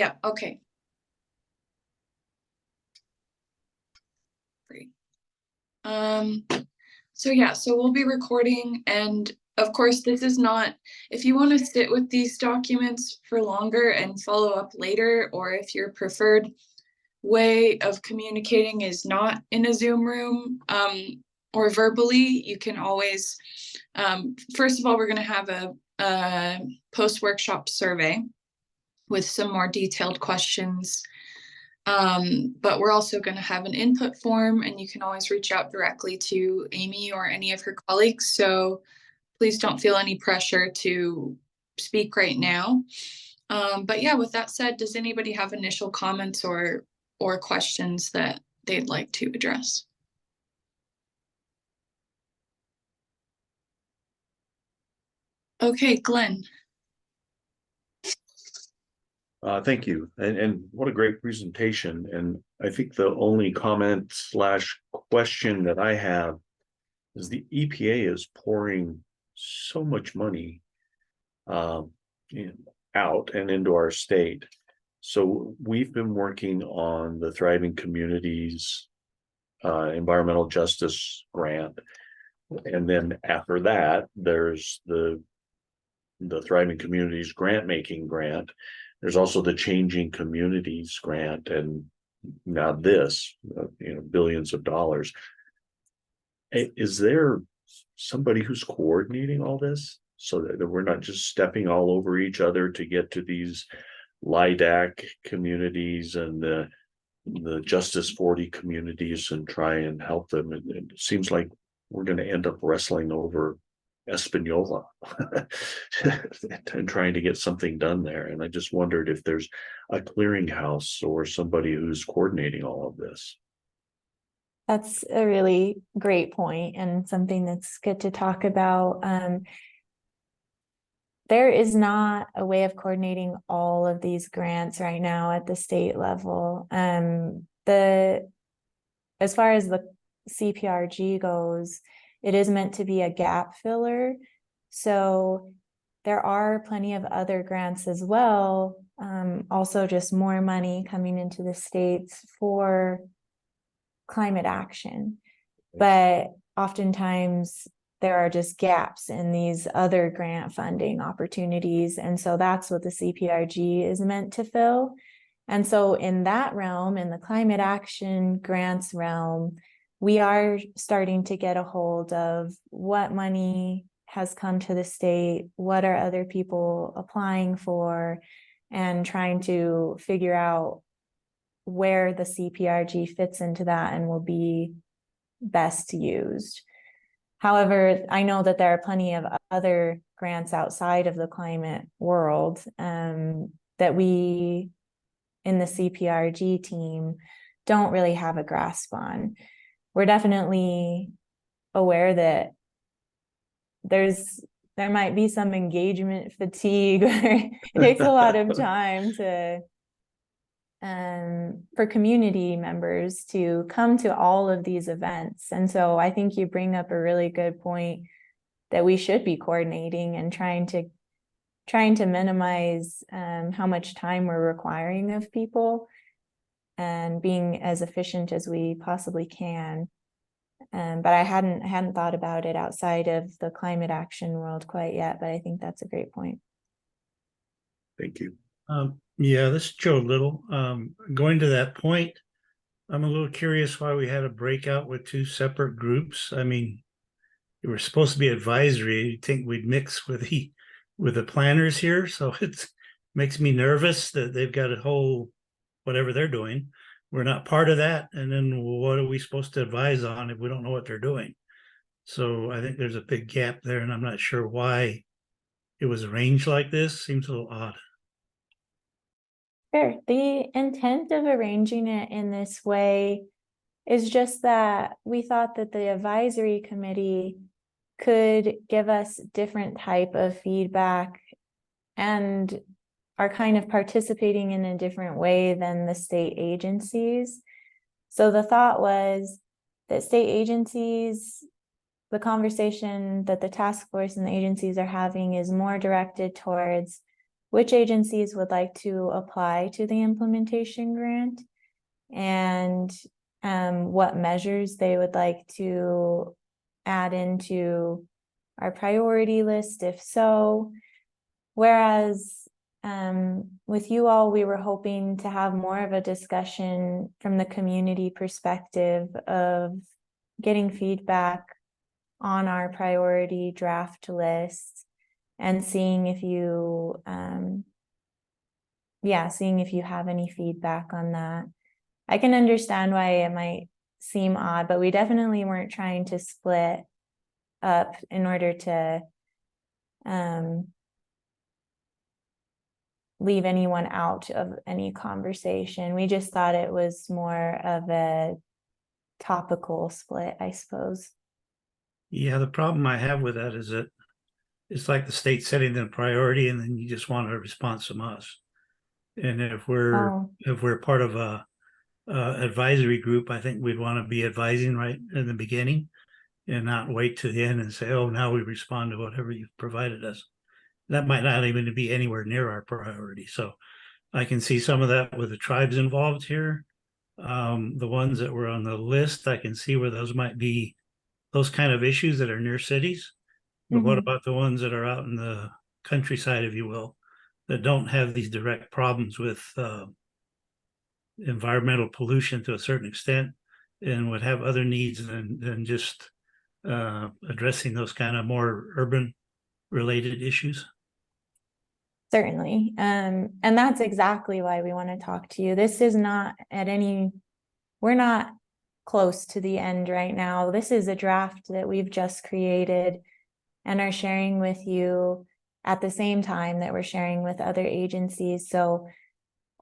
Yeah, okay. Great. So we'll be recording, and of course, this is not, if you want to sit with these documents for longer and follow up later, or if your preferred way of communicating is not in a Zoom room or verbally, you can always, first of all, we're going to have a post-workshop survey with some more detailed questions. But we're also going to have an input form, and you can always reach out directly to Amy or any of her colleagues. So please don't feel any pressure to speak right now. But yeah, with that said, does anybody have initial comments or questions that they'd like to address? Okay, Glenn. Thank you. And what a great presentation. And I think the only comment / question that I have is the EPA is pouring so much money out and into our state. So we've been working on the Thriving Communities Environmental Justice Grant. And then after that, there's the Thriving Communities Grant Making Grant. There's also the Changing Communities Grant, and now this, billions of dollars. Is there somebody who's coordinating all this so that we're not just stepping all over each other to get to these LIDAC communities and the Justice 40 communities and try and help them? It seems like we're going to end up wrestling over Espanola and trying to get something done there. And I just wondered if there's a clearinghouse or somebody who's coordinating all of this. That's a really great point and something that's good to talk about. There is not a way of coordinating all of these grants right now at the state level. As far as the CPRG goes, it is meant to be a gap filler. So there are plenty of other grants as well. Also just more money coming into the states for climate action. But oftentimes there are just gaps in these other grant funding opportunities. And so that's what the CPRG is meant to fill. And so in that realm, in the climate action grants realm, we are starting to get a hold of what money has come to the state, what are other people applying for, and trying to figure out where the CPRG fits into that and will be best used. However, I know that there are plenty of other grants outside of the climate world that we in the CPRG team don't really have a grasp on. We're definitely aware that there might be some engagement fatigue. It takes a lot of time for community members to come to all of these events. And so I think you bring up a really good point that we should be coordinating and trying to minimize how much time we're requiring of people and being as efficient as we possibly can. But I hadn't thought about it outside of the climate action world quite yet, but I think that's a great point. Thank you. Yeah, this is Joe Little. Going to that point, I'm a little curious why we had a breakout with two separate groups. I mean, we were supposed to be advisory. You'd think we'd mix with the planners here, so it makes me nervous that they've got a whole whatever they're doing. We're not part of that, and then what are we supposed to advise on if we don't know what they're doing? So I think there's a big gap there, and I'm not sure why it was arranged like this. Seems a little odd. Sure. The intent of arranging it in this way is just that we thought that the advisory committee could give us different type of feedback and are kind of participating in a different way than the state agencies. So the thought was that state agencies, the conversation that the task force and the agencies are having is more directed towards which agencies would like to apply to the implementation grant and what measures they would like to add into our priority list, if so. Whereas with you all, we were hoping to have more of a discussion from the community perspective of getting feedback on our priority draft list and seeing if you seeing if you have any feedback on that. I can understand why it might seem odd, but we definitely weren't trying to split up in order to leave anyone out of any conversation. We just thought it was more of a topical split, I suppose. Yeah, the problem I have with that is that it's like the state setting the priority and then you just want a response from us. And if we're part of a advisory group, I think we'd want to be advising right in the beginning and not wait to the end and say, oh, now we respond to whatever you've provided us. That might not even be anywhere near our priority. So I can see some of that with the tribes involved here. The ones that were on the list, I can see where those might be those kind of issues that are near cities. But what about the ones that are out in the countryside, if you will, that don't have these direct problems with environmental pollution to a certain extent and would have other needs than just addressing those kind of more urban related issues? Certainly. And that's exactly why we want to talk to you. This is not we're not close to the end right now. This is a draft that we've just created and are sharing with you at the same time that we're sharing with other agencies. So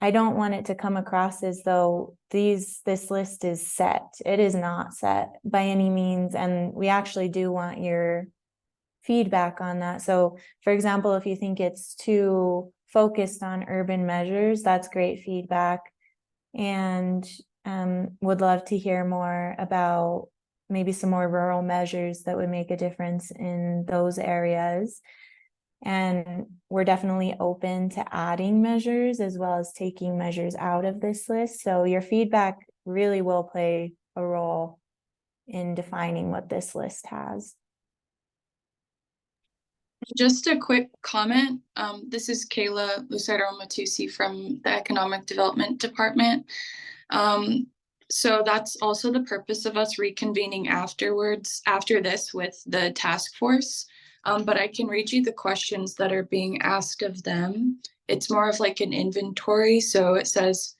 I don't want it to come across as though this list is set. It is not set by any means. And we actually do want your feedback on that. So for example, if you think it's too focused on urban measures, that's great feedback. And would love to hear more about maybe some more rural measures that would make a difference in those areas. And we're definitely open to adding measures as well as taking measures out of this list. So your feedback really will play a role in defining what this list has. Just a quick comment. This is Kayla Lucero-Matusi from the Economic Development Department. So that's also the purpose of us reconvening after this with the task force. But I can read you the questions that are being asked of them. It's more of like an inventory. So it says,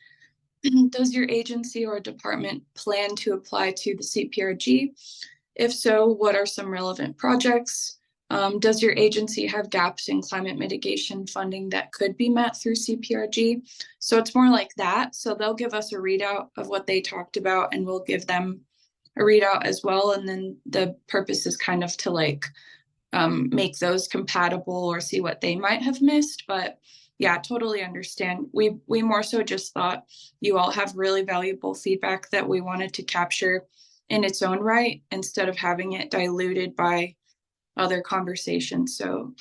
does your agency or department plan to apply to the CPRG? If so, what are some relevant projects? Does your agency have gaps in climate mitigation funding that could be met through CPRG? So it's more like that. So they'll give us a readout of what they talked about and we'll give them a readout as well. And then the purpose is kind of to like make those compatible or see what they might have missed. But yeah, totally understand. We more so just thought you all have really valuable feedback that we wanted to capture in its own right instead of having it diluted by other conversations. So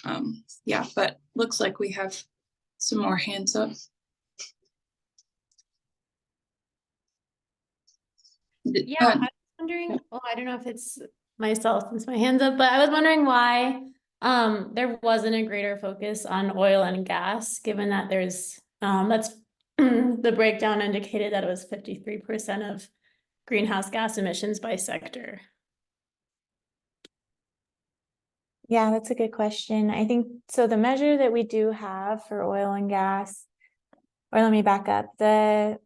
yeah, but looks like we have some more hands up. Yeah, I was wondering, well, I don't know if it's myself since my hand's up, but I was wondering why there wasn't a greater focus on oil and gas, given that there's that's the breakdown indicated that it was 53% of greenhouse gas emissions by sector. Yeah, that's a good question. I think so. The measure that we do have for oil and gas, or let me back up. The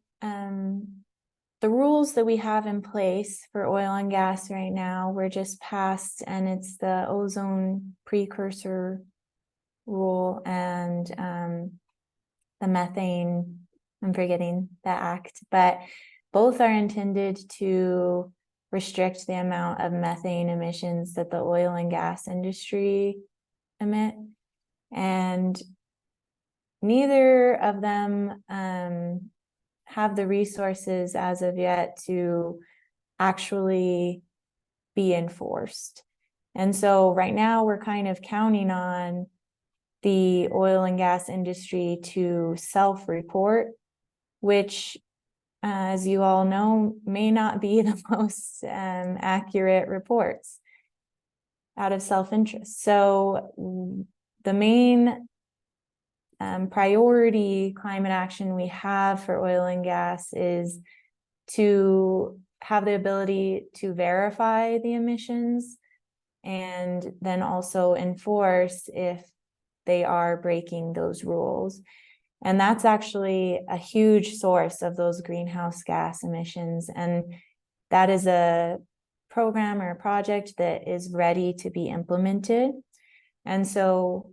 rules that we have in place for oil and gas right now were just passed, and it's the ozone precursor rule and the methane, I'm forgetting the act, but both are intended to restrict the amount of methane emissions that the oil and gas industry emit. And neither of them have the resources as of yet to actually be enforced. And so right now we're kind of counting on the oil and gas industry to self-report, which, as you all know, may not be the most accurate reports out of self-interest. So the main priority climate action we have for oil and gas is to have the ability to verify the emissions and then also enforce if they are breaking those rules. And that's actually a huge source of those greenhouse gas emissions. And that is a program or a project that is ready to be implemented. And so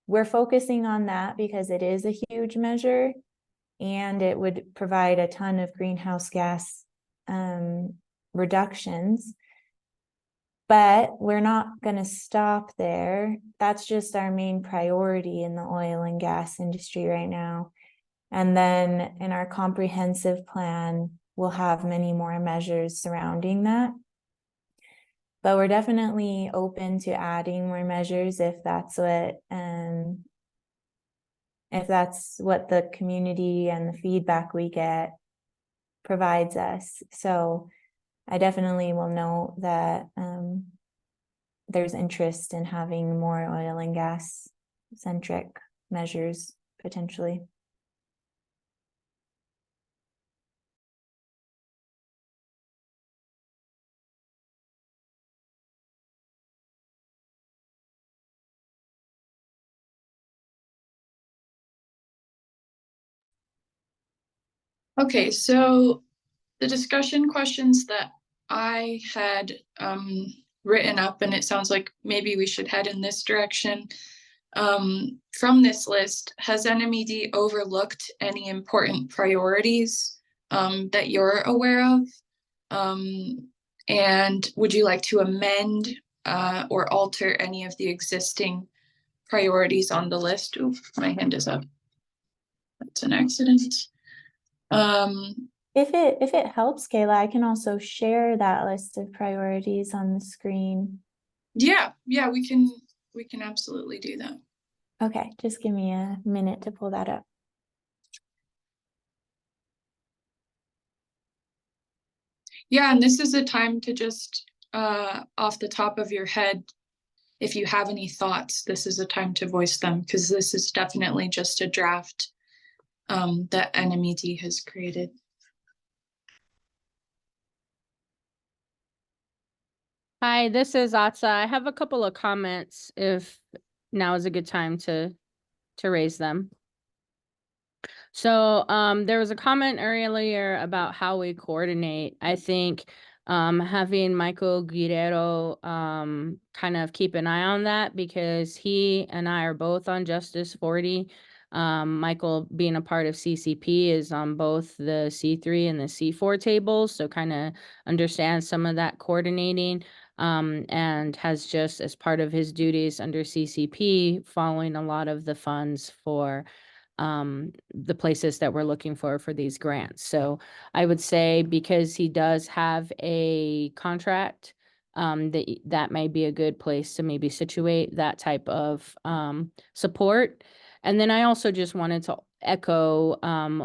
we're focusing on that because it is a huge measure and it would provide a ton of greenhouse gas reductions. But we're not going to stop there. That's just our main priority in the oil and gas industry right now. And then in our comprehensive plan, we'll have many more measures surrounding that. But we're definitely open to adding more measures if that's what the community and the feedback we get provides us. So I definitely will note that there's interest in having more oil and gas centric measures potentially. Okay, so the discussion questions that I had written up, and it sounds like maybe we should head in this direction. From this list, has NMED overlooked any important priorities that you're aware of? And would you like to amend or alter any of the existing priorities on the list? Ooh, my hand is up. That's an accident. If it helps, Kayla, I can also share that list of priorities on the screen. Yeah, we can absolutely do that. Okay, just give me a minute to pull that up. Yeah, and this is a time to just off the top of your head, if you have any thoughts, this is a time to voice them, because this is definitely just a draft that NMED has created. Hi, this is Atsa. I have a couple of comments if now is a good time to raise them. So there was a comment earlier about how we coordinate. I think having Michael Guerrero kind of keep an eye on that, because he and I are both on Justice 40. Michael, being a part of CCP, is on both the C3 and the C4 tables, so kind of understands some of that coordinating, and has just, as part of his duties under CCP, following a lot of the funds for the places that we're looking for these grants. So I would say, because he does have a contract, that may be a good place to maybe situate that type of support. And then I also just wanted to echo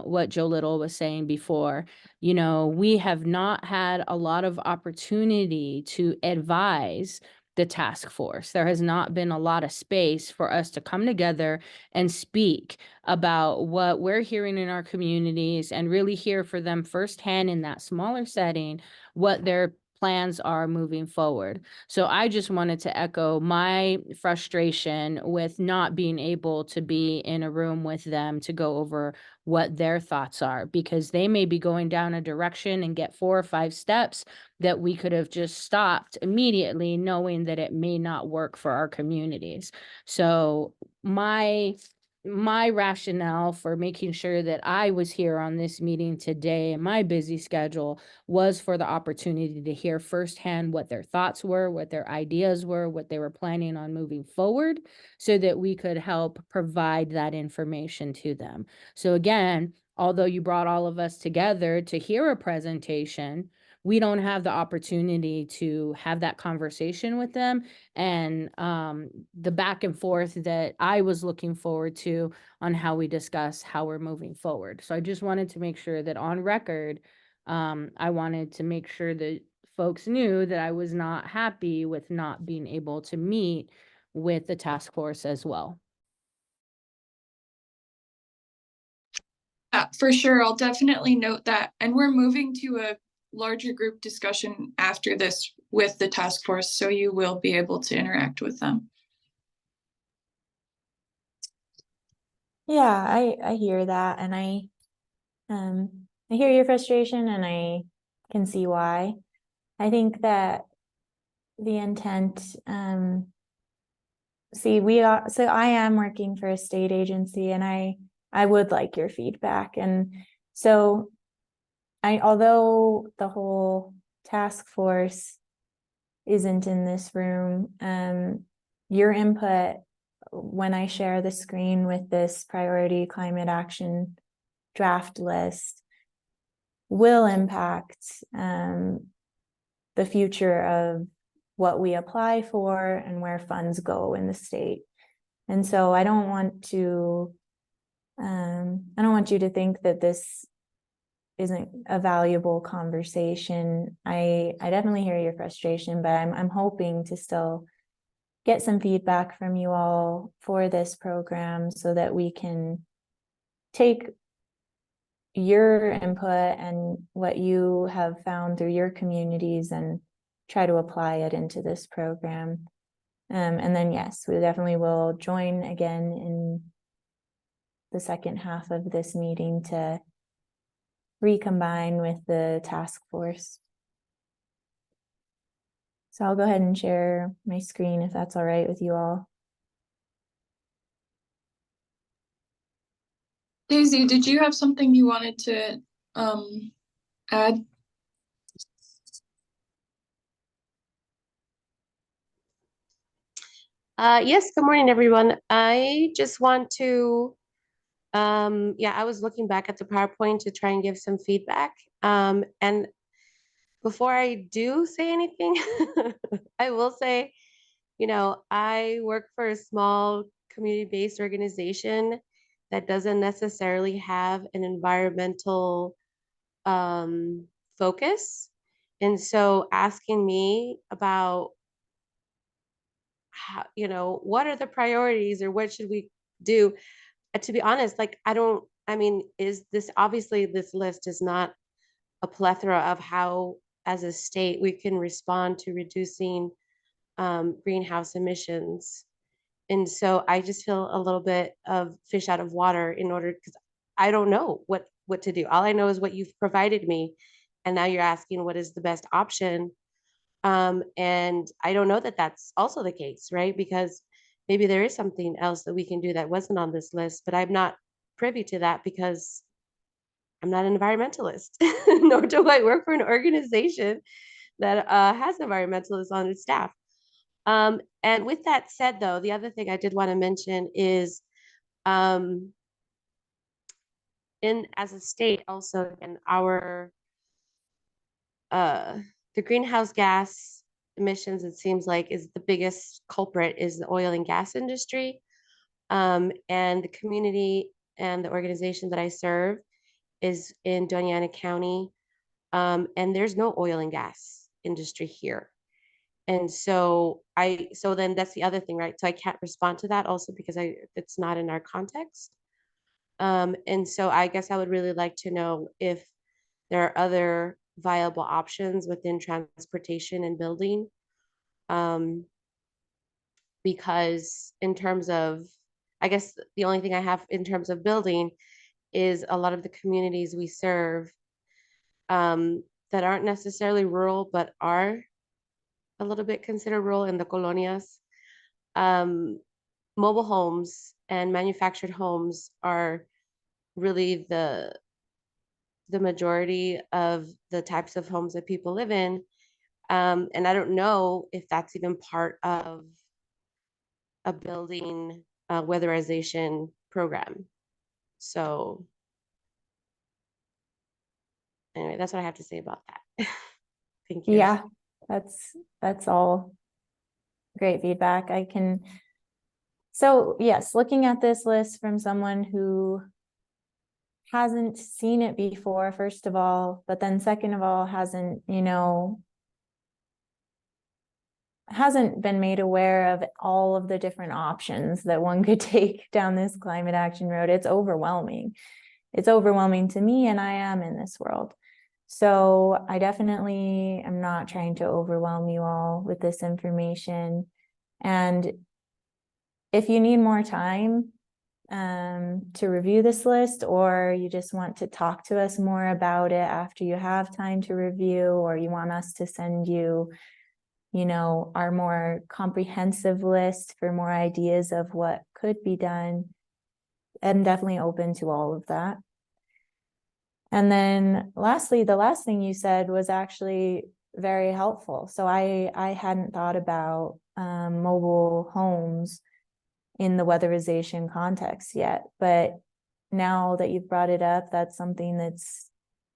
what Joe Little was saying before. You know, we have not had a lot of opportunity to advise the task force. There has not been a lot of space for us to come together and speak about what we're hearing in our communities and really hear for them firsthand in that smaller setting what their plans are moving forward. So I just wanted to echo my frustration with not being able to be in a room with them to go over what their thoughts are, because they may be going down a direction and get 4 or 5 steps that we could have just stopped immediately, knowing that it may not work for our communities. So my rationale for making sure that I was here on this meeting today in my busy schedule was for the opportunity to hear firsthand what their thoughts were, what their ideas were, what they were planning on moving forward, so that we could help provide that information to them. So again, although you brought all of us together to hear a presentation, we don't have the opportunity to have that conversation with them, and the back and forth that I was looking forward to on how we discuss how we're moving forward. So I just wanted to make sure that on record, I wanted to make sure that folks knew that I was not happy with not being able to meet with the task force as well. For sure, I'll definitely note that. And we're moving to a larger group discussion after this with the task force, so you will be able to interact with them. Yeah, I hear that, and I hear your frustration, and I can see why. I think that the intent, so I am working for a state agency, and I would like your feedback. And so although the whole task force isn't in this room, your input when I share the screen with this priority climate action draft list will impact the future of what we apply for and where funds go in the state. And so I don't want you to think that this isn't a valuable conversation. I definitely hear your frustration, but I'm hoping to still get some feedback from you all for this program so that we can take your input and what you have found through your communities and try to apply it into this program. And then, yes, we definitely will join again in the second half of this meeting to recombine with the task force. So I'll go ahead and share my screen if that's all right with you all. Daisy, did you have something you wanted to add? Yes, good morning, everyone. I just want to, yeah, I was looking back at the PowerPoint to try and give some feedback. And before I do say anything, I will say, you know, I work for a small community-based organization that doesn't necessarily have an environmental focus. And so asking me about how, you know, what are the priorities or what should we do? To be honest, like, I mean, is this, obviously this list is not a plethora of how, as a state, we can respond to reducing greenhouse emissions. And so I just feel a little bit of fish out of water because I don't know what to do. All I know is what you've provided me. And now you're asking what is the best option. And I don't know that that's also the case, right? Because maybe there is something else that we can do that wasn't on this list, but I'm not privy to that because I'm not an environmentalist, nor do I work for an organization that has environmentalists on its staff. And with that said, though, the other thing I did want to mention is as a state also in our the greenhouse gas emissions, it seems like, is the biggest culprit is the oil and gas industry. And the community and the organization that I serve is in Doña Ana County. And there's no oil and gas industry here. And so then that's the other thing, right? So I can't respond to that also because it's not in our context. And so I guess I would really like to know if there are other viable options within transportation and building. Because in terms of, I guess the only thing I have in terms of building is a lot of the communities we serve that aren't necessarily rural, but are a little bit considered rural in the colonias. Mobile homes and manufactured homes are really the majority of the types of homes that people live in. And I don't know if that's even part of a building weatherization program. So anyway, that's what I have to say about that. Thank you. Yeah, that's all great feedback. So yes, looking at this list from someone who hasn't seen it before, first of all, but then second of all, hasn't been made aware of all of the different options that one could take down this climate action road. It's overwhelming. It's overwhelming to me, and I am in this world. So I definitely am not trying to overwhelm you all with this information. And if you need more time to review this list, or you just want to talk to us more about it after you have time to review, or you want us to send you our more comprehensive list for more ideas of what could be done, I'm definitely open to all of that. And then lastly, the last thing you said was actually very helpful. So I hadn't thought about mobile homes in the weatherization context yet, but now that you've brought it up, that's something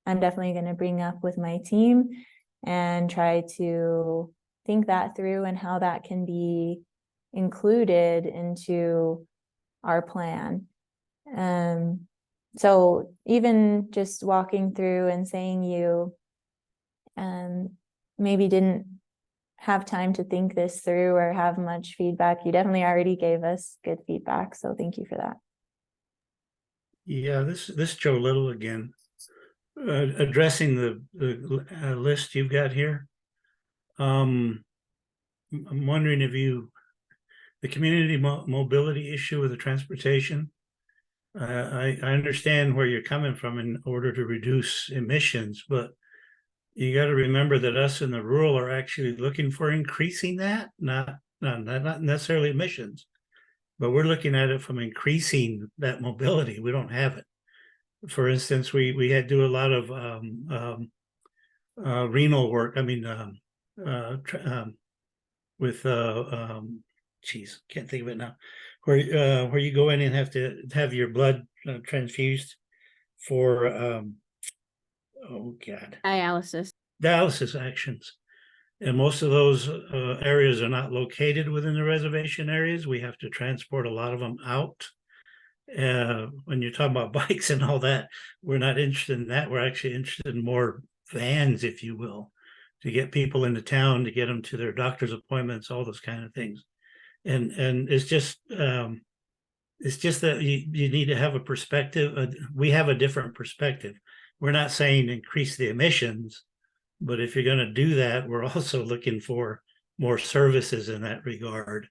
I'm definitely going to bring up with my team and try to think that through and how that can be included into our plan. So even just walking through and saying you maybe didn't have time to think this through or have much feedback, you definitely already gave us good feedback. So thank you for that. Yeah, this Joe Little again, addressing the list you've got here. I'm wondering if the community mobility issue with the transportation. I understand where you're coming from in order to reduce emissions, but you got to remember that us in the rural are actually looking for increasing that, not necessarily emissions, but we're looking at it from increasing that mobility. We don't have it. For instance, we had to do a lot of renal work. I mean, with can't think of it now. Where you go in and have to have your blood transfused for Dialysis. actions, and most of those areas are not located within the reservation areas. We have to transport a lot of them out. When you're talking about bikes and all that, we're not interested in that. We're actually interested in more vans, if you will, to get people into town, to get them to their doctor's appointments, all those kind of things. And it's just that you need to have a perspective. We have a different perspective. We're not saying increase the emissions, but if you're going to do that, we're also looking for more services in that regard.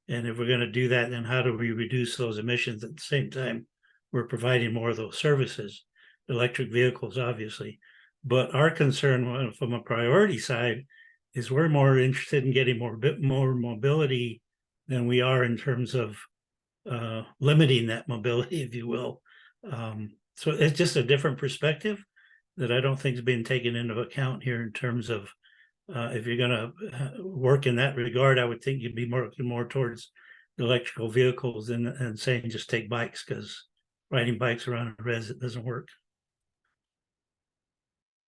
And if we're going to do that, then how do we reduce those emissions at the same time we're providing more of those services? Electric vehicles, obviously. But our concern from a priority side is we're more interested in getting bit more mobility than we are in terms of limiting that mobility, if you will. So it's just a different perspective that I don't think is being taken into account here in terms of if you're going to work in that regard. I would think you'd be more towards electrical vehicles and saying just take bikes, because riding bikes around a res, it doesn't work.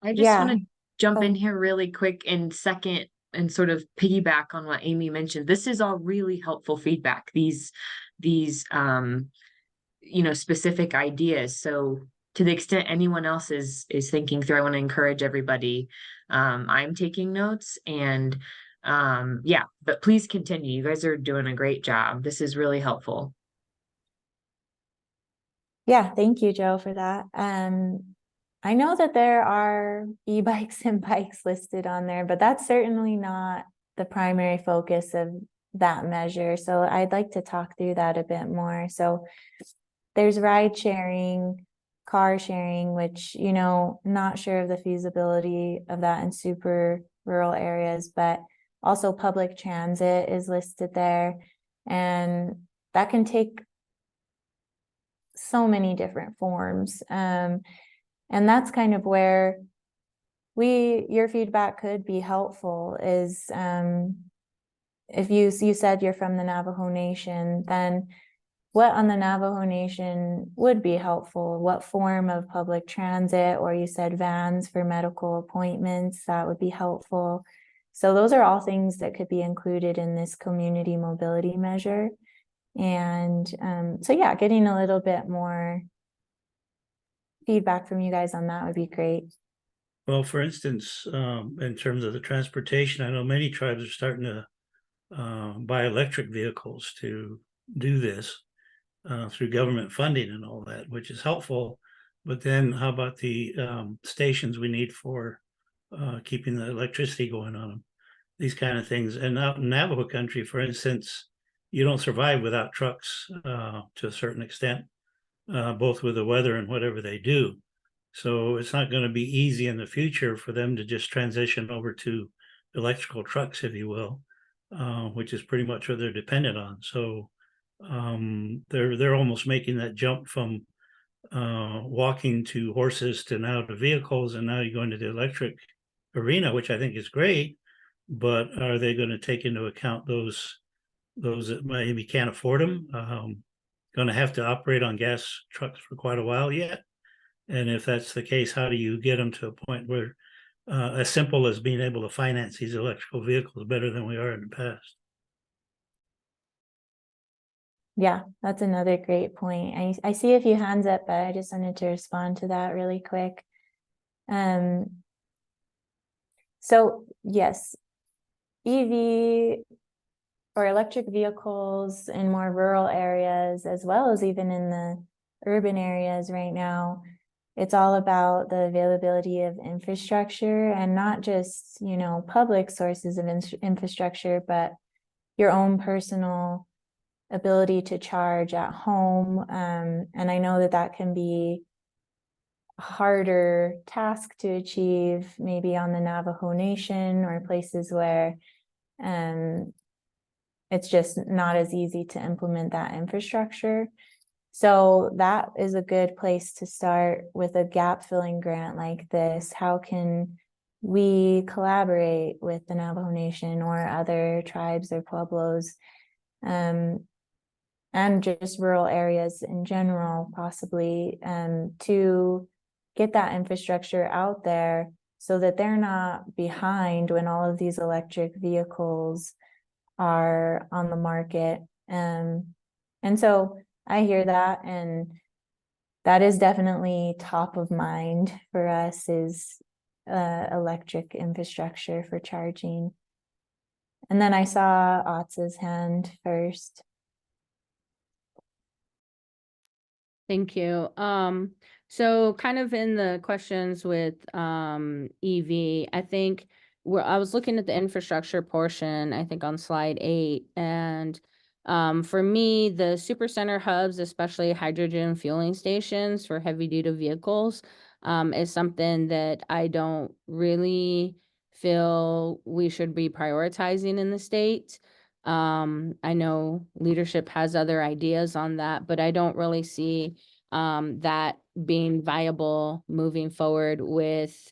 I just want to jump in here really quick and second and sort of piggyback on what Amy mentioned. This is all really helpful feedback, these specific ideas. So to the extent anyone else is thinking through, I want to encourage everybody. I'm taking notes, and but please continue. You guys are doing a great job. This is really helpful. Yeah, thank you, Joe, for that. I know that there are e-bikes and bikes listed on there, but that's certainly not the primary focus of that measure. So I'd like to talk through that a bit more. So there's ride sharing, car sharing, which, not sure of the feasibility of that in super rural areas, but also public transit is listed there. And that can take so many different forms. And that's kind of where your feedback could be helpful is, if you said you're from the Navajo Nation, then what on the Navajo Nation would be helpful? What form of public transit, or you said vans for medical appointments, that would be helpful. So those are all things that could be included in this community mobility measure. And so yeah, getting a little bit more feedback from you guys on that would be great. Well, for instance, in terms of the transportation, I know many tribes are starting to buy electric vehicles to do this through government funding and all that, which is helpful. But then how about the stations we need for keeping the electricity going on them? These kind of things. And out in Navajo country, for instance, you don't survive without trucks to a certain extent, both with the weather and whatever they do. So it's not going to be easy in the future for them to just transition over to electrical trucks, if you will, which is pretty much what they're dependent on. So they're almost making that jump from walking to horses to now to vehicles, and now you're going to the electric arena, which I think is great. But are they going to take into account those that maybe can't afford them? Going to have to operate on gas trucks for quite a while yet. And if that's the case, how do you get them to a point where as simple as being able to finance these electrical vehicles better than we are in the past? Yeah, that's another great point. I see a few hands up, but I just wanted to respond to that really quick. So yes, EV or electric vehicles in more rural areas, as well as even in the urban areas right now, it's all about the availability of infrastructure, and not just, you know, public sources of infrastructure, but your own personal ability to charge at home. And I know that that can be a harder task to achieve, maybe on the Navajo Nation or places where it's just not as easy to implement that infrastructure. So that is a good place to start with a gap filling grant like this. How can we collaborate with the Navajo Nation or other tribes or pueblos, and just rural areas in general, possibly, to get that infrastructure out there so that they're not behind when all of these electric vehicles are on the market. And so I hear that, and that is definitely top of mind for us, is electric infrastructure for charging. And then I saw Otz's hand first. Thank you. So kind of in the questions with EV, I think I was looking at the infrastructure portion, I think on slide 8, and for me, the supercenter hubs, especially hydrogen fueling stations for heavy duty vehicles, is something that I don't really feel we should be prioritizing in the state. I know leadership has other ideas on that, but I don't really see that being viable moving forward with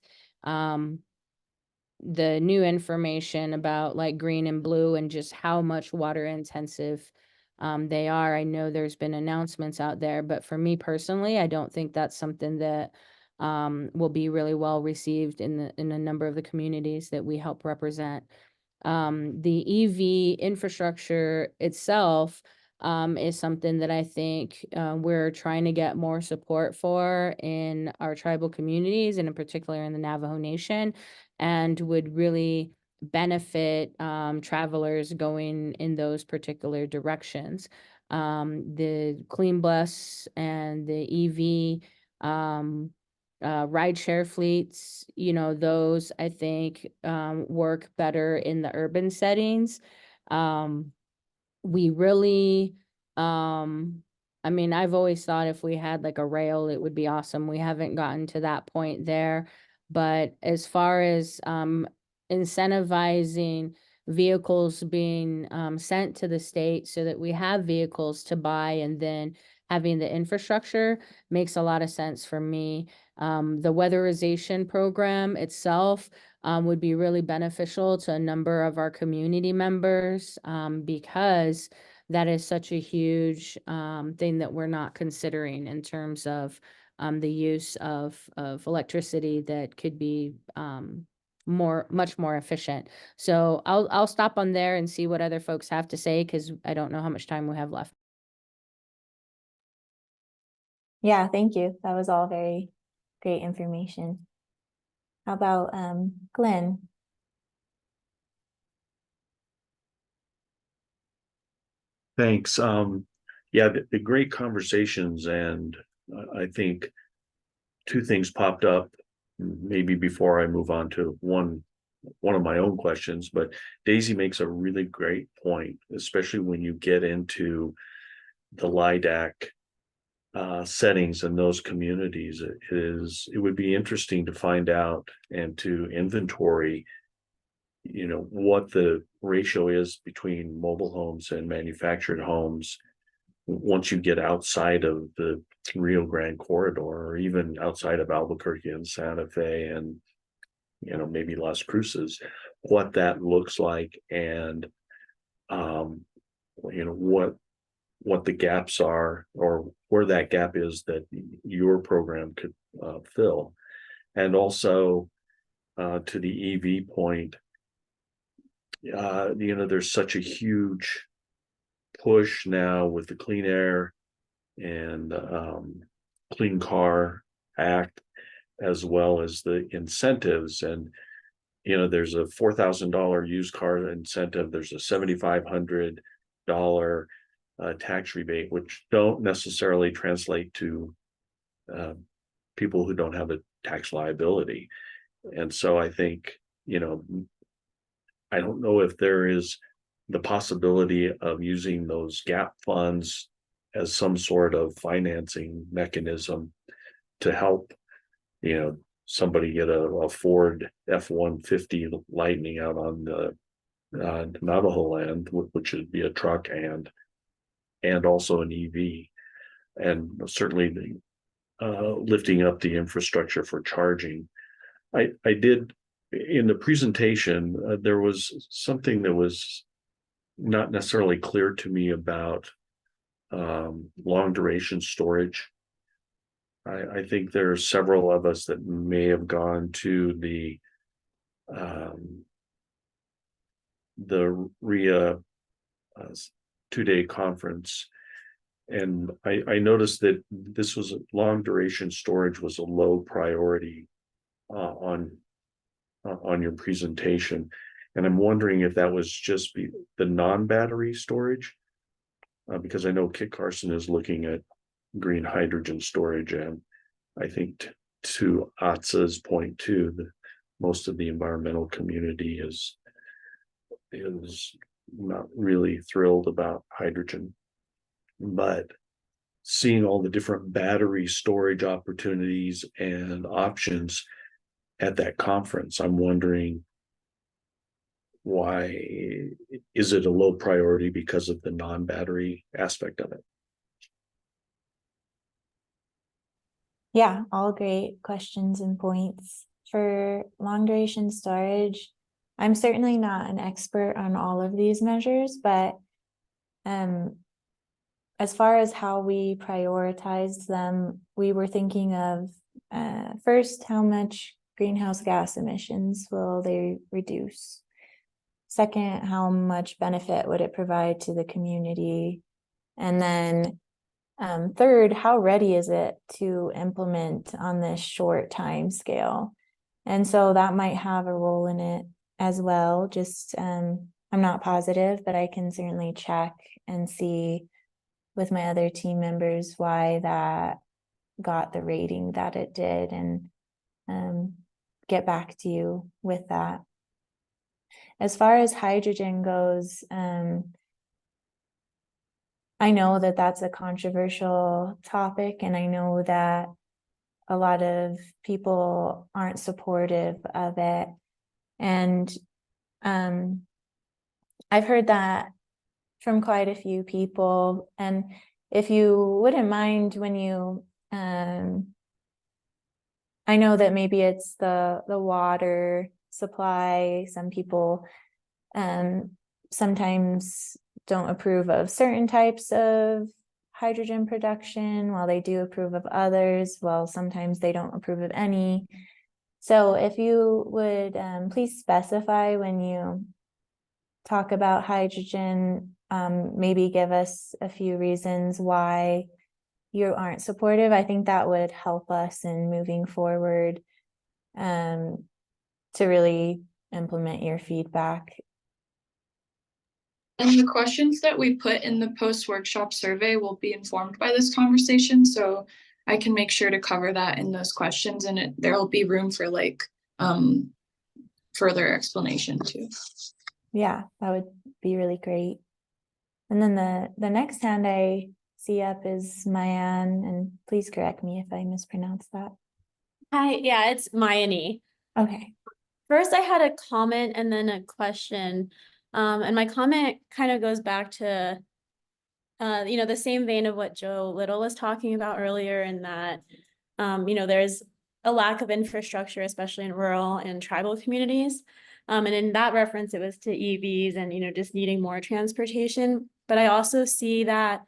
the new information about like green and blue and just how much water intensive they are. I know there's been announcements out there, but for me personally, I don't think that's something that will be really well received in a number of the communities that we help represent. The EV infrastructure itself is something that I think we're trying to get more support for in our tribal communities, and in particular in the Navajo Nation, and would really benefit travelers going in those particular directions. The Clean Bus and the EV rideshare fleets, you know, those I think work better in the urban settings. We really, I mean, I've always thought if we had like a rail, it would be awesome. We haven't gotten to that point there. But as far as incentivizing vehicles being sent to the state so that we have vehicles to buy, and then having the infrastructure makes a lot of sense for me. The weatherization program itself would be really beneficial to a number of our community members because that is such a huge thing that we're not considering in terms of the use of electricity that could be much more efficient. So I'll stop on there and see what other folks have to say, because I don't know how much time we have left. Yeah, thank you. That was all very great information. How about Glenn? Thanks. Yeah, the great conversations, and I think two things popped up maybe before I move on to one of my own questions, but Daisy makes a really great point, especially when you get into the LIDAC settings in those communities. It would be interesting to find out and to inventory, what the ratio is between mobile homes and manufactured homes once you get outside of the Rio Grande corridor, or even outside of Albuquerque and Santa Fe and maybe Las Cruces, what that looks like, and what the gaps are, or where that gap is that your program could fill. And also to the EV point, there's such a huge push now with the Clean Air and Clean Car Act, as well as the incentives. And there's a $4,000 used car incentive. There's a $7,500 tax rebate, which don't necessarily translate to people who don't have a tax liability. And so I think, I don't know if there is the possibility of using those gap funds as some sort of financing mechanism to help, somebody get a Ford F-150 Lightning out on the Navajo land, which would be a truck and also an EV, and certainly lifting up the infrastructure for charging. I did, in the presentation, there was something that was not necessarily clear to me about long duration storage. I think there are several of us that may have gone to the RIA 2-day conference, and I noticed that this was long duration storage was a low priority on your presentation, and I'm wondering if that was just the non-battery storage, because I know Kit Carson is looking at green hydrogen storage, and I think to Atsa's point too, most of the environmental community is not really thrilled about hydrogen. But seeing all the different battery storage opportunities and options at that conference, I'm wondering, why is it a low priority because of the non-battery aspect of it? Yeah, all great questions and points. For long duration storage, I'm certainly not an expert on all of these measures, but as far as how we prioritize them, we were thinking of first, how much greenhouse gas emissions will they reduce? Second, how much benefit would it provide to the community? And then third, how ready is it to implement on this short time scale? And so that might have a role in it as well. Just I'm not positive, but I can certainly check and see with my other team members why that got the rating that it did, and get back to you with that. As far as hydrogen goes, I know that that's a controversial topic, and I know that a lot of people aren't supportive of it. And I've heard that from quite a few people. And if you wouldn't mind, when you, I know that maybe it's the water supply. Some people sometimes don't approve of certain types of hydrogen production, while they do approve of others, while sometimes they don't approve of any. So if you would please specify when you talk about hydrogen, maybe give us a few reasons why you aren't supportive. I think that would help us in moving forward to really implement your feedback. And the questions that we put in the post-workshop survey will be informed by this conversation, so I can make sure to cover that in those questions, and there'll be room for like further explanation too. Yeah, that would be really great. And then the next hand I see up is Mayan, and please correct me if I mispronounce that. Hi, yeah, it's Mayani. Okay. First, I had a comment and then a question. And my comment kind of goes back to, the same vein of what Joe Little was talking about earlier, in that, there's a lack of infrastructure, especially in rural and tribal communities. And in that reference, it was to EVs and, just needing more transportation. But I also see that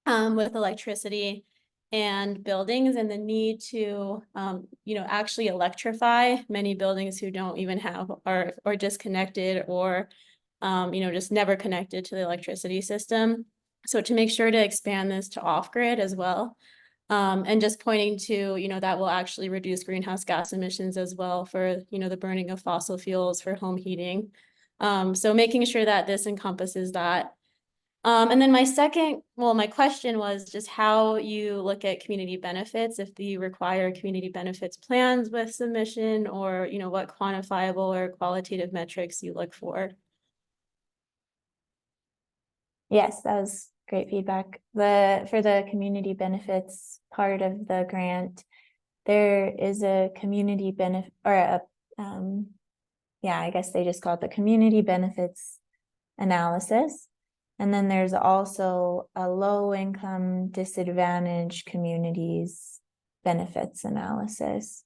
with electricity and buildings, and the need to, actually electrify many buildings who don't even have or disconnected or, just never connected to the electricity system. So to make sure to expand this to off-grid as well. And just pointing to, that will actually reduce greenhouse gas emissions as well for, the burning of fossil fuels for home heating. So making sure that this encompasses that. And then my question was just how you look at community benefits, if you require community benefits plans with submission, or, what quantifiable or qualitative metrics you look for. Yes, that was great feedback. For the community benefits part of the grant, there is a community benefit, or I guess they just call it the community benefits analysis. And then there's also a low-income disadvantaged communities benefits analysis.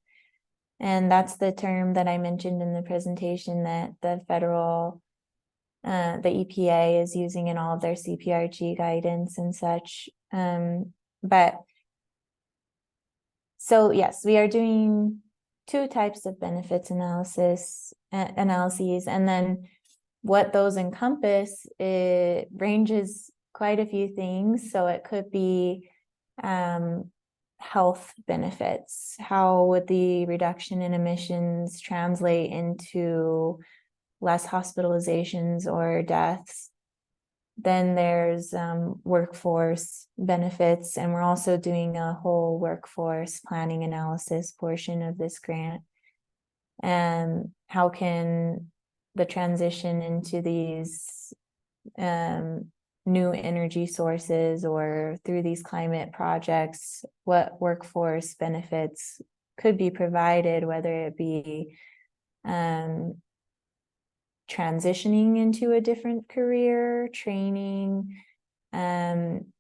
And that's the term that I mentioned in the presentation that the EPA is using in all of their CPRG guidance and such. So yes, we are doing 2 types of benefits analyses, and then what those encompass, it ranges quite a few things. So it could be health benefits. How would the reduction in emissions translate into less hospitalizations or deaths? Then there's workforce benefits, and we're also doing a whole workforce planning analysis portion of this grant. And how can the transition into these new energy sources or through these climate projects, what workforce benefits could be provided, whether it be transitioning into a different career, training,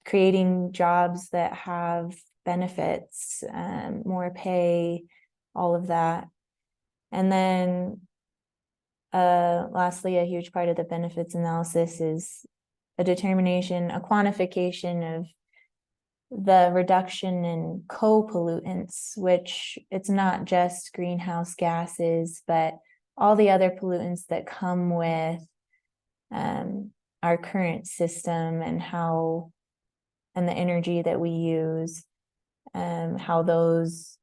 creating jobs that have benefits, more pay, all of that. And then lastly, a huge part of the benefits analysis is a determination, a quantification of the reduction in co-pollutants, which it's not just greenhouse gases, but all the other pollutants that come with our current system, and the energy that we use, how those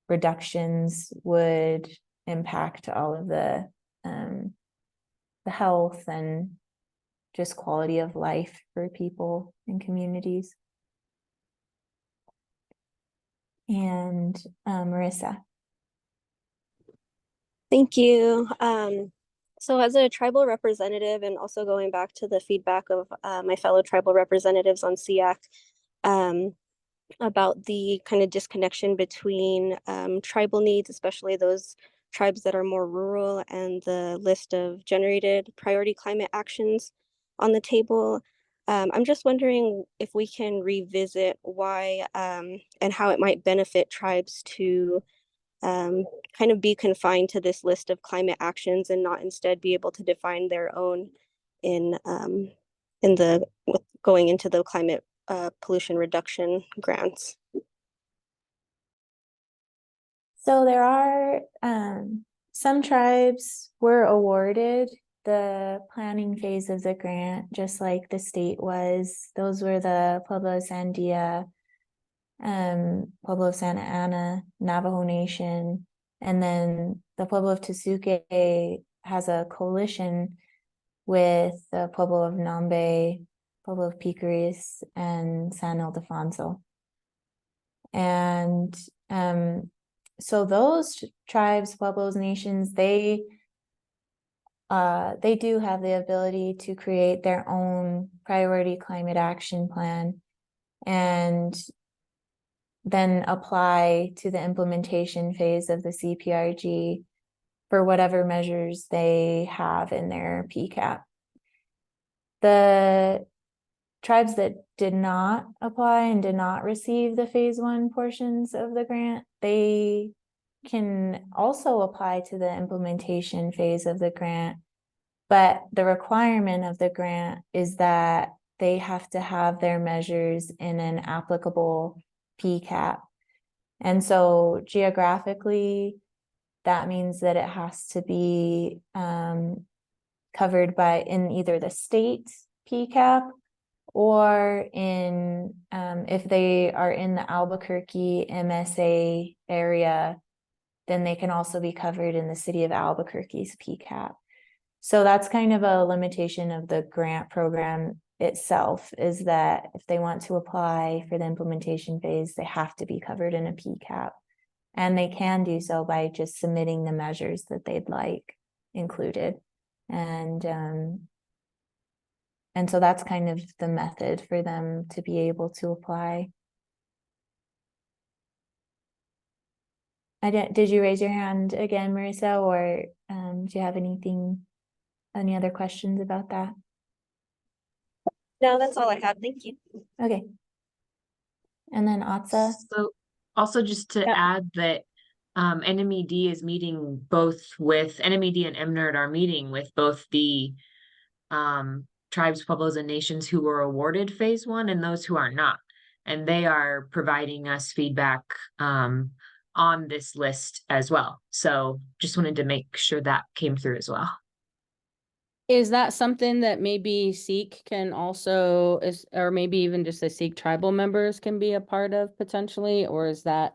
reductions would impact all of the health and just quality of life for people and communities. And Marissa. Thank you. So as a tribal representative, and also going back to the feedback of my fellow tribal representatives on SEAC, about the kind of disconnection between tribal needs, especially those tribes that are more rural, and the list of generated priority climate actions on the table. I'm just wondering if we can revisit why and how it might benefit tribes to kind of be confined to this list of climate actions, and not instead be able to define their own in in the going into the climate pollution reduction grants. So there are some tribes were awarded the planning phase of the grant, just like the state was. Those were the Pueblo of Sandia, Pueblo of Santa Ana, Navajo Nation, and then the Pueblo of Tesuque has a coalition with the Pueblo of Nambe, Pueblo of Picaris, and San Ildefonso. And so those tribes, pueblos, nations, they do have the ability to create their own priority climate action plan and then apply to the implementation phase of the CPRG for whatever measures they have in their PCAP. The tribes that did not apply and did not receive the phase 1 portions of the grant, they can also apply to the implementation phase of the grant, but the requirement of the grant is that they have to have their measures in an applicable PCAP. And so geographically, that means that it has to be covered by in either the state PCAP or in if they are in the Albuquerque MSA area, then they can also be covered in the city of Albuquerque's PCAP. So that's kind of a limitation of the grant program itself, is that if they want to apply for the implementation phase, they have to be covered in a PCAP. And they can do so by just submitting the measures that they'd like included. And so that's kind of the method for them to be able to apply. Did you raise your hand again, Marissa, or do you have any other questions about that? No, that's all I have. Thank you. Okay. And then Atsa? So also just to Yep. add that NMED is meeting both with NMED and MNERD are meeting with both the tribes, pueblos, and nations who were awarded phase 1 and those who are not. And they are providing us feedback on this list as well. So just wanted to make sure that came through as well. Is that something that maybe SEAC can also, or maybe even just the SEAC tribal members can be a part of potentially, or is that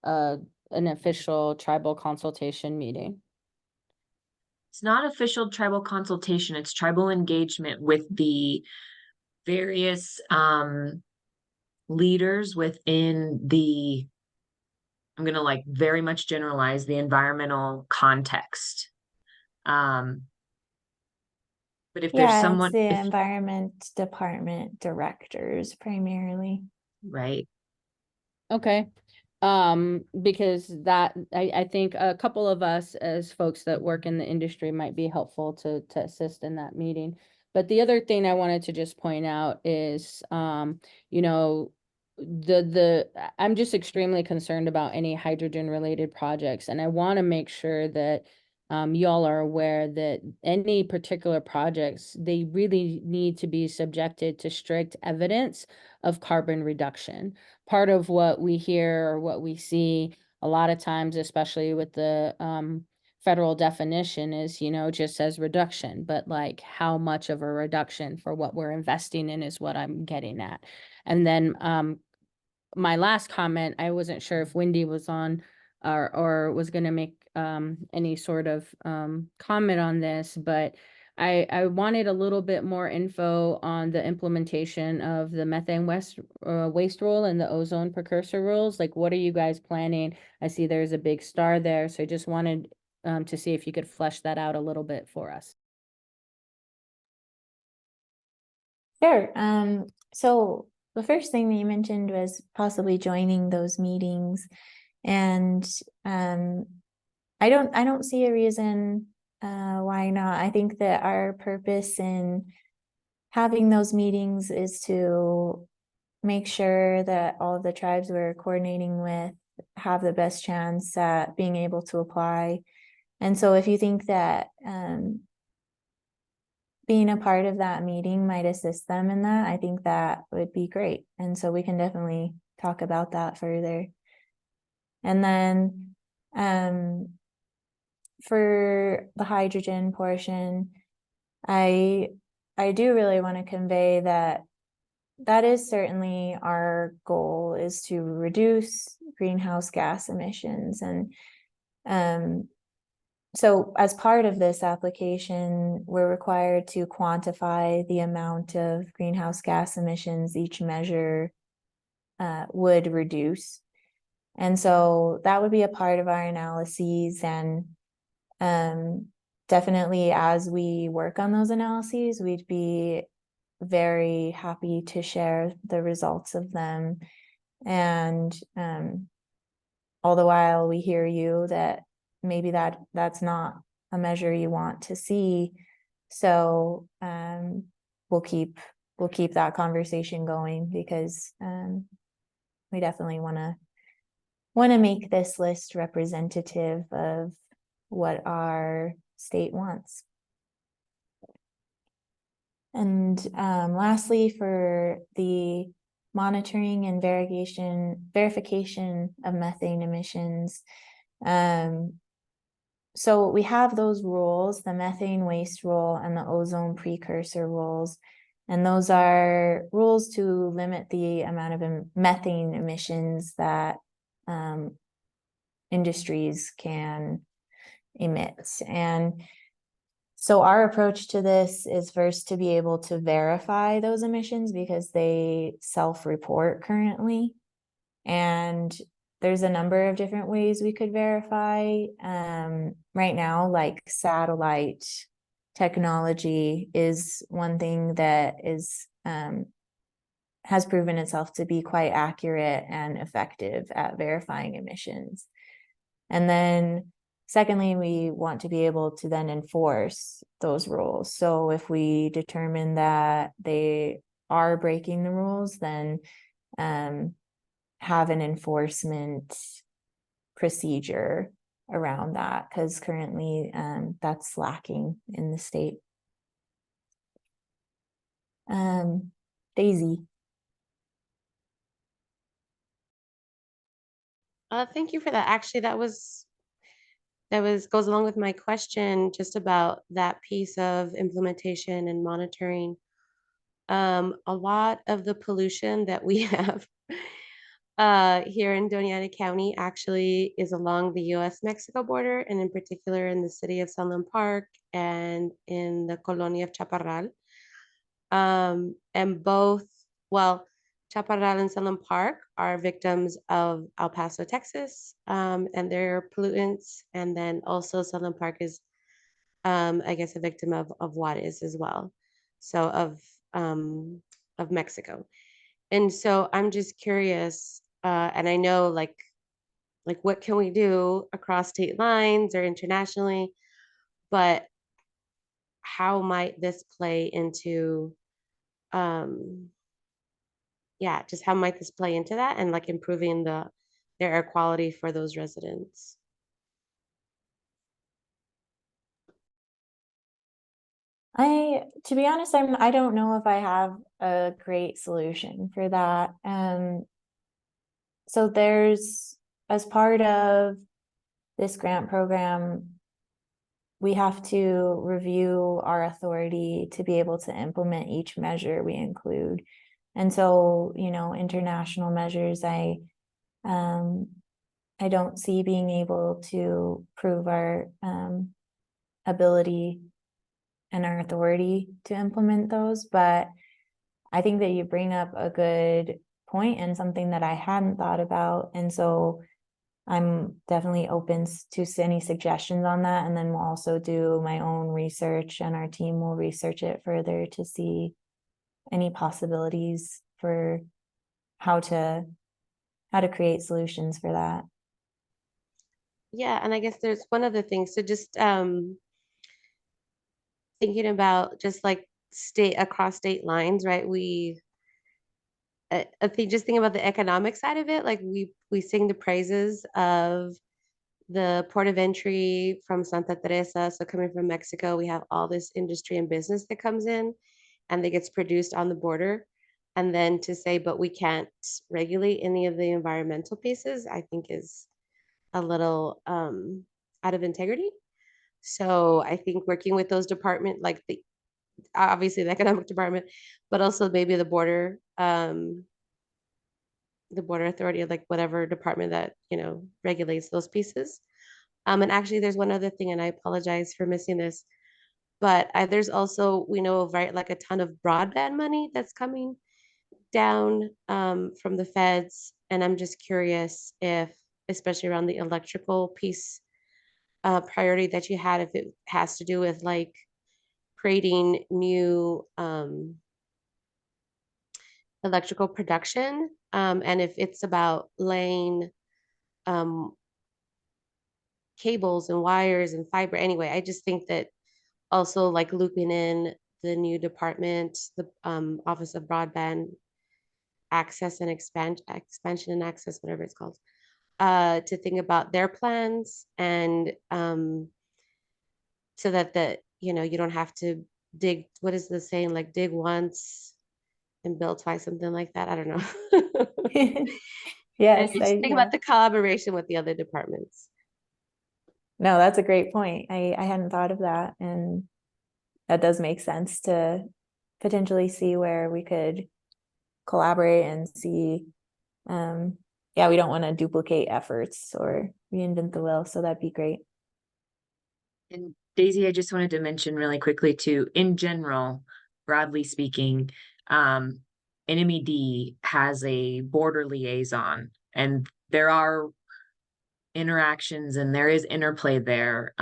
an official tribal consultation meeting? It's not official tribal consultation, it's tribal engagement with the various leaders within the, I'm gonna like very much generalize the environmental context. But if there's someone, it's the environment department directors primarily. Right. Okay. Because that I think a couple of us as folks that work in the industry might be helpful to assist in that meeting. But the other thing I wanted to just point out is you know, I'm just extremely concerned about any hydrogen related projects, and I want to make sure that y'all are aware that any particular projects, they really need to be subjected to strict evidence of carbon reduction. Part of what we hear or what we see a lot of times, especially with the federal definition, is, you know, just says reduction, but like how much of a reduction for what we're investing in is what I'm getting at. And then my last comment, I wasn't sure if Wendy was on or was going to make any sort of comment on this, but I wanted a little bit more info on the implementation of the methane waste rule and the ozone precursor rules. Like, what are you guys planning? I see there's a big star there, so I just wanted to see if you could flesh that out a little bit for us. Sure. So the first thing that you mentioned was possibly joining those meetings, and I don't see a reason why not. I think that our purpose in having those meetings is to make sure that all of the tribes we're coordinating with have the best chance at being able to apply. And so if you think that being a part of that meeting might assist them in that, I think that would be great. And so we can definitely talk about that further. And then for the hydrogen portion, I do really want to convey that that is certainly our goal, is to reduce greenhouse gas emissions. And so as part of this application, we're required to quantify the amount of greenhouse gas emissions each measure would reduce. And so that would be a part of our analyses, and definitely as we work on those analyses, we'd be very happy to share the results of them. And all the while we hear you that maybe that's not a measure you want to see. So we'll keep that conversation going, because we definitely want to make this list representative of what our state wants. And lastly, for the monitoring and verification of methane emissions, so we have those rules, the methane waste rule and the ozone precursor rules. And those are rules to limit the amount of methane emissions that industries can emit. And so our approach to this is first to be able to verify those emissions, because they self-report currently. And there's a number of different ways we could verify. Right now, like satellite technology is one thing that is has proven itself to be quite accurate and effective at verifying emissions. And then secondly, we want to be able to then enforce those rules. So if we determine that they are breaking the rules, then have an enforcement procedure around that, because currently that's lacking in the state. Daisy. Thank you for that. Actually, that goes along with my question just about that piece of implementation and monitoring. A lot of the pollution that we have here in Doña Ana County actually is along the US-Mexico border, and in particular in the city of Sunland Park and in the colonia of Chaparral. And both, well, Chaparral and Sunland Park are victims of El Paso, Texas, and their pollutants. And then also Sunland Park is, I guess, a victim of Juarez as well. So of Mexico. And so I'm just curious, and I know like what can we do across state lines or internationally, but how might this play into yeah, just how might this play into that and like improving their air quality for those residents? To be honest, I don't know if I have a great solution for that. So there's, as part of this grant program, we have to review our authority to be able to implement each measure we include. And so, international measures, I don't see being able to prove our ability and our authority to implement those. But I think that you bring up a good point and something that I hadn't thought about. And so I'm definitely open to any suggestions on that. And then we'll also do my own research, and our team will research it further to see any possibilities for how to create solutions for that. Yeah, and I guess there's one other thing. So just thinking about just like across state lines, right? I think just think about the economic side of it. Like we sing the praises of the port of entry from Santa Teresa. So coming from Mexico, we have all this industry and business that comes in and that gets produced on the border. And then to say, but we can't regulate any of the environmental pieces, I think is a little out of integrity. So I think working with those department, like the obviously the economic department, but also maybe the border authority, like whatever department that, you know, regulates those pieces. And actually there's one other thing, and I apologize for missing this, but there's also, we know of, right, like a ton of broadband money that's coming down from the feds. And I'm just curious if, especially around the electrical piece priority that you had, if it has to do with like creating new electrical production, and if it's about laying cables and wires and fiber. Anyway, I just think that also like looping in the new department, the Office of Broadband Access and Expansion and Access, whatever it's called, to think about their plans, and so that you know, you don't have to dig, what is the saying, like dig once and build twice, something like that. I don't know. Yes, Just think about the collaboration with the other departments. no, that's a great point. I hadn't thought of that, and that does make sense to potentially see where we could collaborate and see. Yeah, we don't want to duplicate efforts or reinvent the wheel, so that'd be great. And Daisy, I just wanted to mention really quickly too, in general, broadly speaking, NMED has a border liaison, and there are interactions and there is interplay there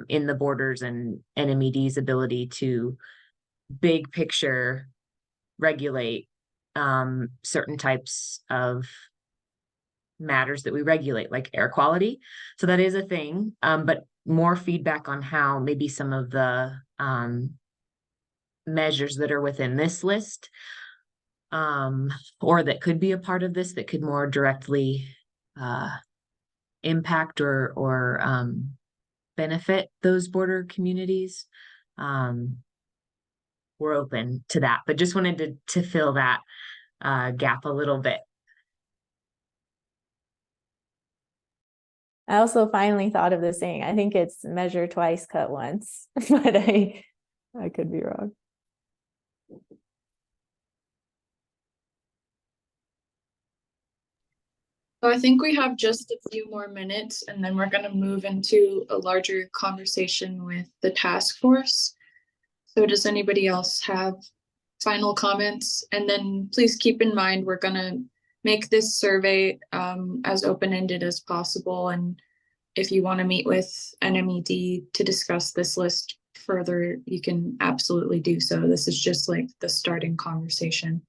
in the borders and NMED's ability to big picture regulate certain types of matters that we regulate, like air quality. So that is a thing, but more feedback on how maybe some of the measures that are within this list or that could be a part of this that could more directly impact or benefit those border communities. We're open to that, but just wanted to fill that gap a little bit. I also finally thought of the saying. I think it's measure twice, cut once, but I could be wrong. So I think we have just a few more minutes, and then we're going to move into a larger conversation with the task force. So does anybody else have final comments? And then please keep in mind, we're going to make this survey as open-ended as possible. And if you want to meet with NMED to discuss this list further, you can absolutely do so. This is just like the starting conversation.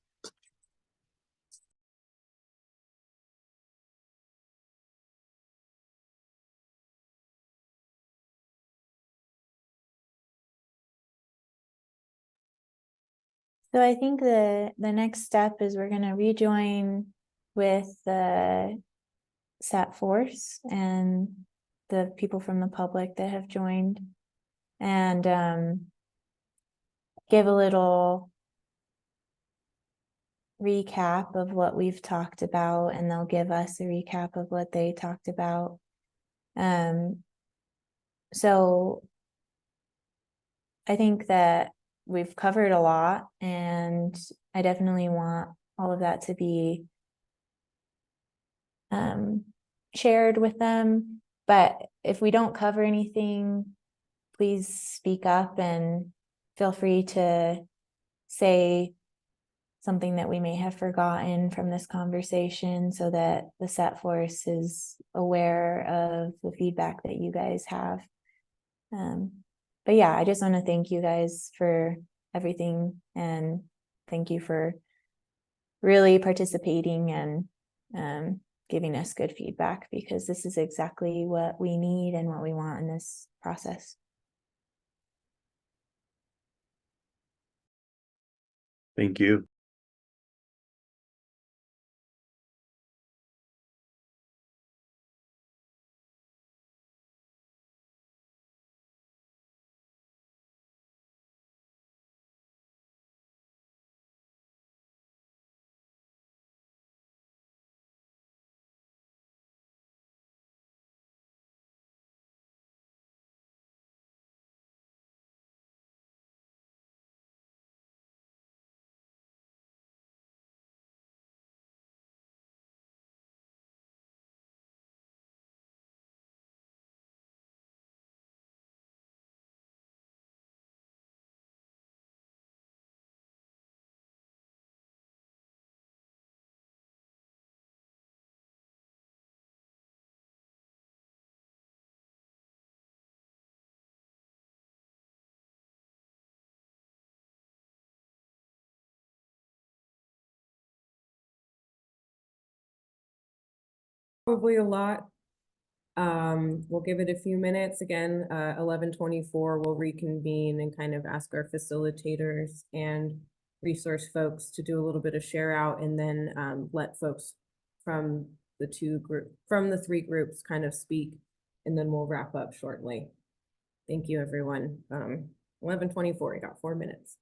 So I think the next step is we're going to rejoin with the SAT force and the people from the public that have joined, and give a little recap of what we've talked about, and they'll give us a recap of what they talked about. So I think that we've covered a lot, and I definitely want all of that to be shared with them. But if we don't cover anything, please speak up and feel free to say something that we may have forgotten from this conversation, so that the SAT force is aware of the feedback that you guys have. But yeah, I just want to thank you guys for everything, and thank you for really participating and giving us good feedback, because this is exactly what we need and what we want in this process. Thank you. Probably a lot. We'll give it a few minutes. Again, 11:24, we'll reconvene and kind of ask our facilitators and resource folks to do a little bit of share out, and then let folks from the three groups kind of speak, and then we'll wrap up shortly. Thank you, everyone. 11:24, you got 4 minutes.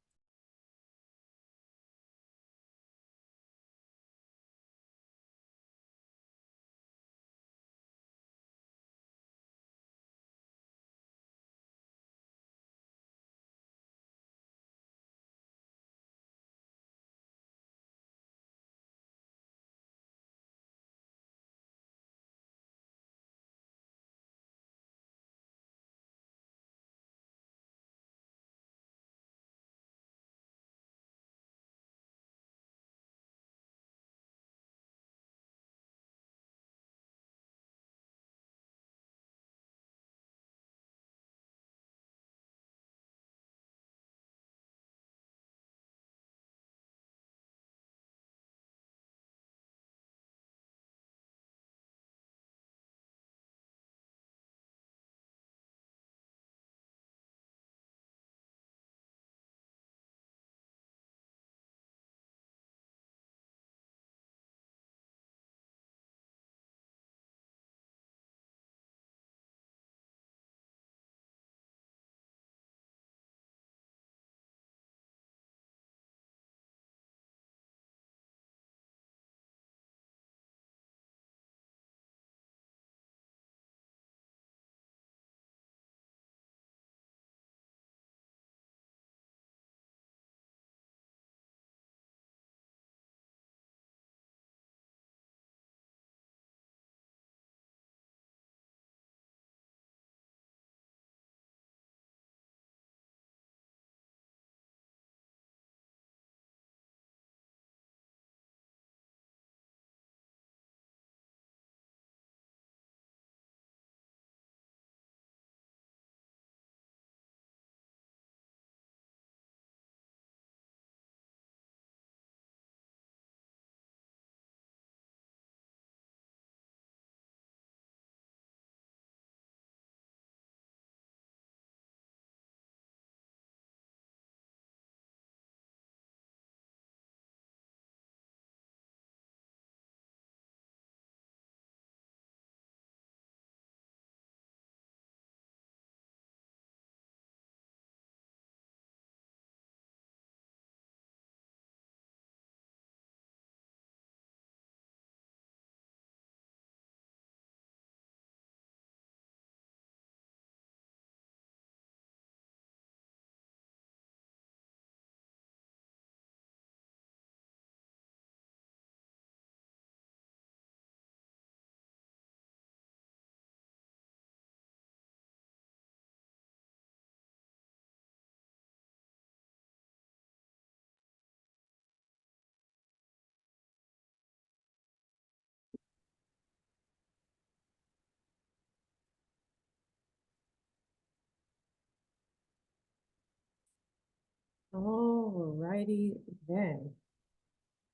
Alrighty then.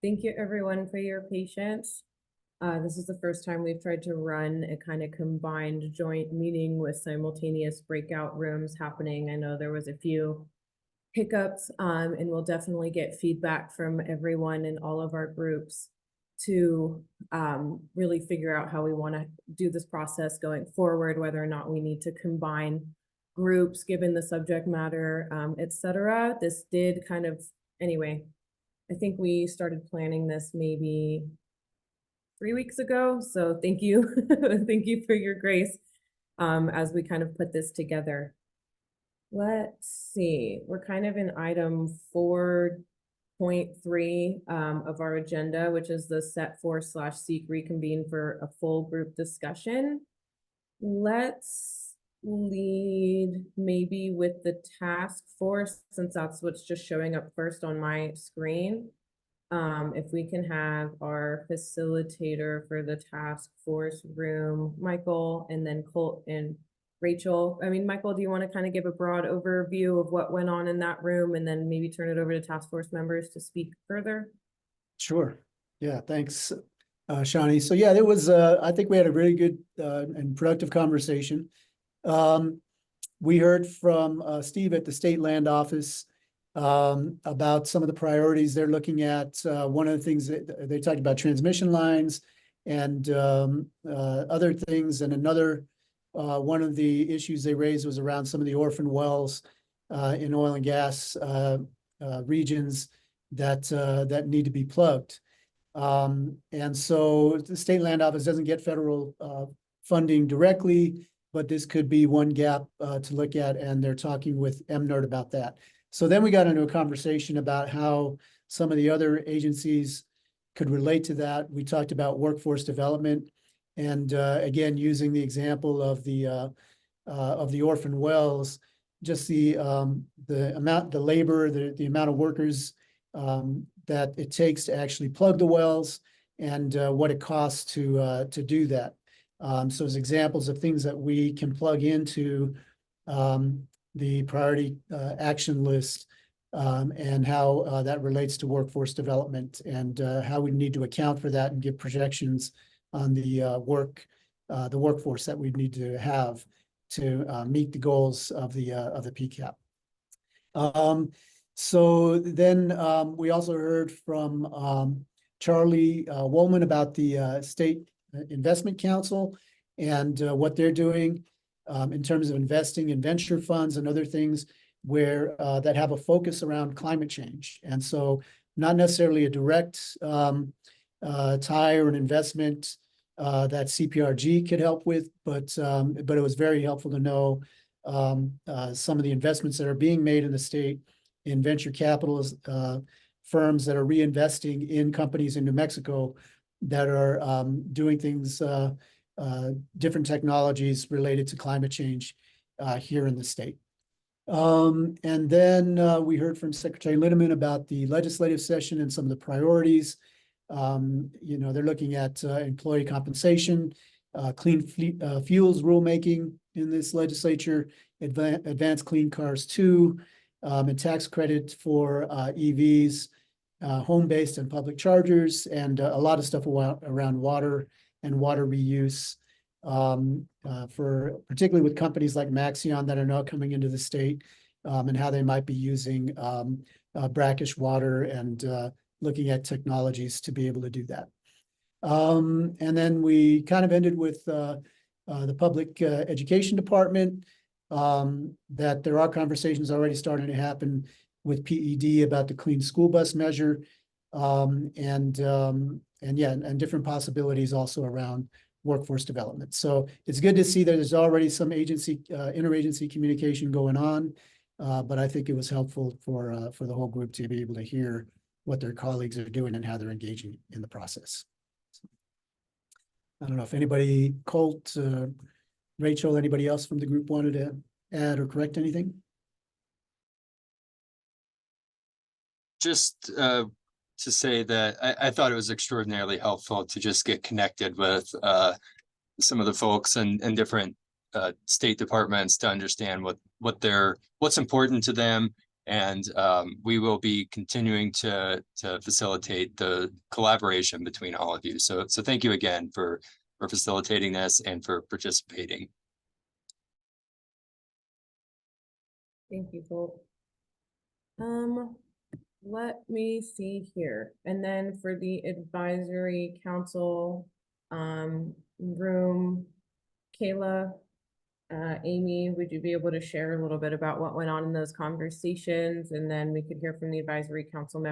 Thank you everyone for your patience. This is the first time we've tried to run a kind of combined joint meeting with simultaneous breakout rooms happening. I know there was a few hiccups, and we'll definitely get feedback from everyone in all of our groups to really figure out how we want to do this process going forward, whether or not we need to combine groups given the subject matter, etc. This did kind of, anyway, I think we started planning this maybe 3 weeks ago. So thank you. Thank you for your grace as we kind of put this together. Let's see, we're kind of in item 4.3 of our agenda, which is the set force / seek reconvene for a full group discussion. Let's lead maybe with the task force, since that's what's just showing up first on my screen. If we can have our facilitator for the task force room, Michael, and then Colt and Rachel. I mean, Michael, do you want to kind of give a broad overview of what went on in that room and then maybe turn it over to task force members to speak further? Sure. Yeah, thanks. Shawnee. So yeah, there was, I think we had a really good and productive conversation. We heard from Steve at the State Land Office about some of the priorities they're looking at. One of the things that they talked about transmission lines and other things. And another one of the issues they raised was around some of the orphan wells in oil and gas regions that need to be plugged. And so the State Land Office doesn't get federal funding directly, but this could be one gap to look at, and they're talking with MNERD about that. So then we got into a conversation about how some of the other agencies could relate to that. We talked about workforce development, and again, using the example of the orphan wells, just the amount, the labor, the amount of workers that it takes to actually plug the wells, and what it costs to do that. So as examples of things that we can plug into the priority action list, and how that relates to workforce development, and how we need to account for that and give projections on the workforce that we need to have to meet the goals of the PCAP. So then we also heard from Charlie Woolman about the State Investment Council and what they're doing in terms of investing in venture funds and other things where that have a focus around climate change. And so not necessarily a direct tie or an investment that CPRG could help with, but it was very helpful to know some of the investments that are being made in the state in venture capital firms that are reinvesting in companies in New Mexico that are doing things, different technologies related to climate change here in the state. And then we heard from Secretary Linneman about the legislative session and some of the priorities. You know, they're looking at employee compensation, clean fuels rulemaking in this legislature, advanced clean cars 2, and tax credit for EVs, home-based and public chargers, and a lot of stuff around water and water reuse, for particularly with companies like Maxion that are now coming into the state, and how they might be using brackish water, and looking at technologies to be able to do that. And then we kind of ended with the public education department, that there are conversations already starting to happen with PED about the clean school bus measure, and different possibilities also around workforce development. So it's good to see that there's already some interagency communication going on, but I think it was helpful for the whole group to be able to hear what their colleagues are doing and how they're engaging in the process. I don't know if anybody, Colt, Rachel, anybody else from the group wanted to add or correct anything? Just to say that I thought it was extraordinarily helpful to just get connected with some of the folks and different state departments to understand what's important to them. And we will be continuing to facilitate the collaboration between all of you. So thank you again for facilitating this and for participating. Thank you, Colt. Let me see here. And then for the advisory council room, Kayla, Amy, would you be able to share a little bit about what went on in those conversations? And then we could hear from the advisory council members